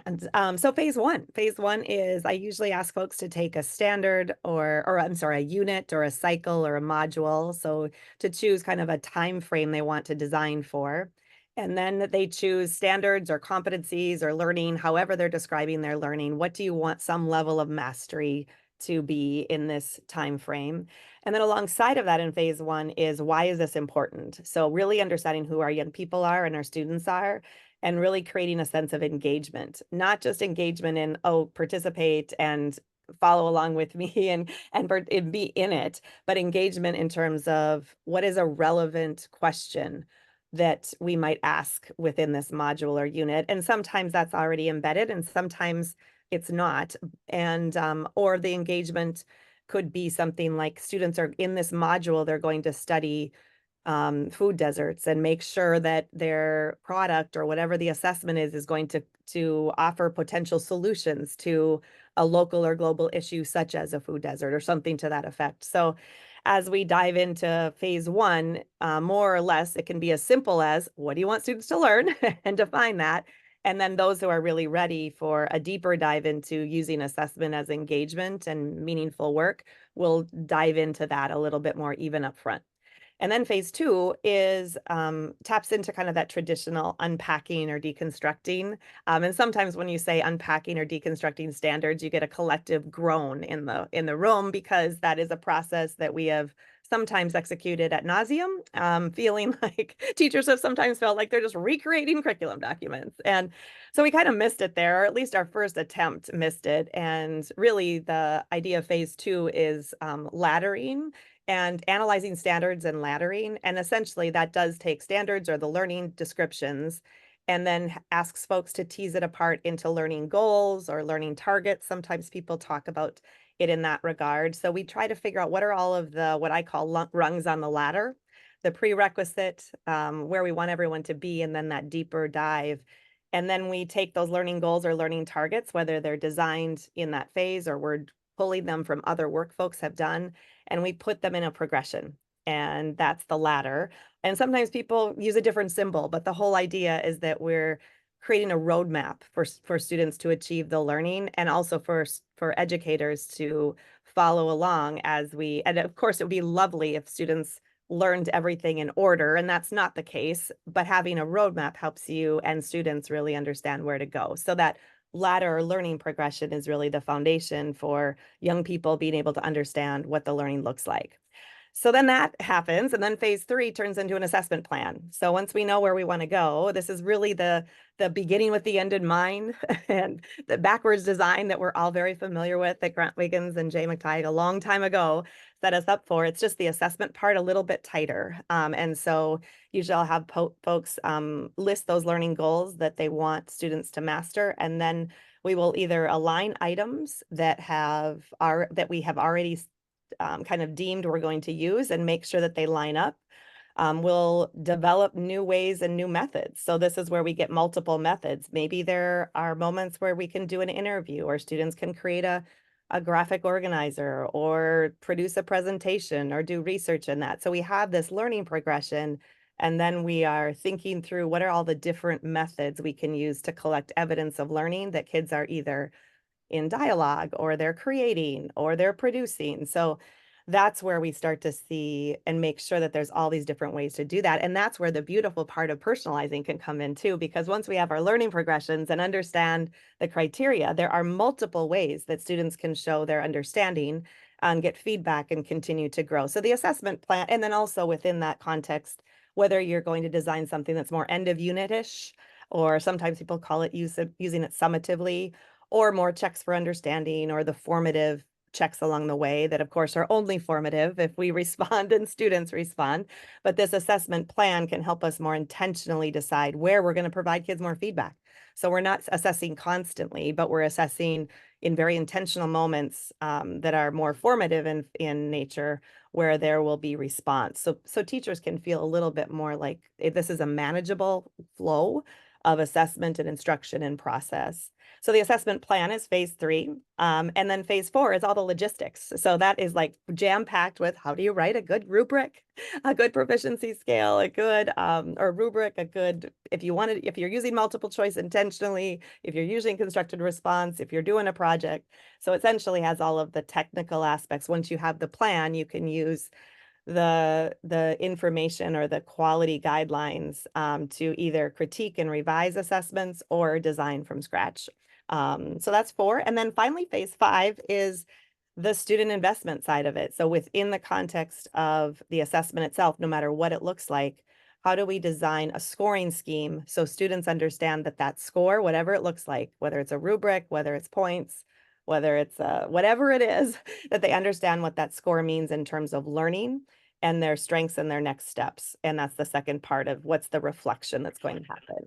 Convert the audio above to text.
And so phase one is I usually ask folks to take a standard or I'm sorry, a unit or a cycle or a module. So to choose kind of a time frame they want to design for. And then they choose standards or competencies or learning, however they're describing their learning. What do you want some level of mastery to be in this time frame? And then alongside of that in phase one is why is this important? So really understanding who our young people are and our students are and really creating a sense of engagement, not just engagement in, oh, participate and follow along with me and be in it, but engagement in terms of what is a relevant question that we might ask within this module or unit. And sometimes that's already embedded and sometimes it's not. And or the engagement could be something like students are in this module, they're going to study food deserts and make sure that their product or whatever the assessment is going to offer potential solutions to a local or global issue such as a food desert or something to that effect. So as we dive into phase one, more or less, it can be as simple as what do you want students to learn and define that. And then those who are really ready for a deeper dive into using assessment as engagement and meaningful work will dive into that a little bit more even up front. And then phase two is taps into kind of that traditional unpacking or deconstructing. And sometimes when you say unpacking or deconstructing standards, you get a collective groan in the room because that is a process that we have sometimes executed at nauseum, feeling like teachers have sometimes felt like they're just recreating curriculum documents. And so we kind of missed it there, or at least our first attempt missed it. And really the idea of phase two is laddering and analyzing standards and laddering. And essentially that does take standards or the learning descriptions and then asks folks to tease it apart into learning goals or learning targets. Sometimes people talk about it in that regard. So we try to figure out what are all of the, what I call rungs on the ladder, the prerequisite, where we want everyone to be, and then that deeper dive. And then we take those learning goals or learning targets, whether they're designed in that phase or we're pulling them from other work folks have done, and we put them in a progression. And that's the ladder. And sometimes people use a different symbol, but the whole idea is that we're creating a roadmap for students to achieve the learning and also for educators to follow along as we, and of course, it would be lovely if students learned everything in order, and that's not the case, but having a roadmap helps you and students really understand where to go. So that ladder learning progression is really the foundation for young people being able to understand what the learning looks like. So then that happens, and then phase three turns into an assessment plan. So once we know where we want to go, this is really the beginning with the end in mind and the backwards design that we're all very familiar with that Grant Wiggins and Jay McTighe a long time ago set us up for. It's just the assessment part a little bit tighter. And so usually I'll have folks list those learning goals that they want students to master, and then we will either align items that we have already kind of deemed we're going to use and make sure that they line up. We'll develop new ways and new methods. So this is where we get multiple methods. Maybe there are moments where we can do an interview or students can create a graphic organizer or produce a presentation or do research in that. So we have this learning progression, and then we are thinking through what are all the different methods we can use to collect evidence of learning that kids are either in dialogue or they're creating or they're producing. So that's where we start to see and make sure that there's all these different ways to do that. And that's where the beautiful part of personalizing can come in too, because once we have our learning progressions and understand the criteria, there are multiple ways that students can show their understanding and get feedback and continue to grow. So the assessment plan, and then also within that context, whether you're going to design something that's more end of unit-ish, or sometimes people call it using it summatively, or more checks for understanding or the formative checks along the way that of course are only formative if we respond and students respond. But this assessment plan can help us more intentionally decide where we're going to provide kids more feedback. So we're not assessing constantly, but we're assessing in very intentional moments that are more formative in nature where there will be response. So teachers can feel a little bit more like this is a manageable flow of assessment and instruction and process. So the assessment plan is phase 3, and then phase 4 is all the logistics. So that is, like, jam-packed with how do you write a good rubric, a good proficiency scale, a good, or rubric, a good if you're using multiple choice intentionally, if you're using constructed response, if you're doing a project. So essentially has all of the technical aspects. Once you have the plan, you can use the information or the quality guidelines to either critique and revise assessments or design from scratch. So that's 4. And then finally, phase 5 is the student investment side of it. So within the context of the assessment itself, no matter what it looks like, how do we design a scoring scheme so students understand that that score, whatever it looks like, whether it's a rubric, whether it's points, whether it's whatever it is, that they understand what that score means in terms of learning and their strengths and their next steps. And that's the second part of what's the reflection that's going to happen.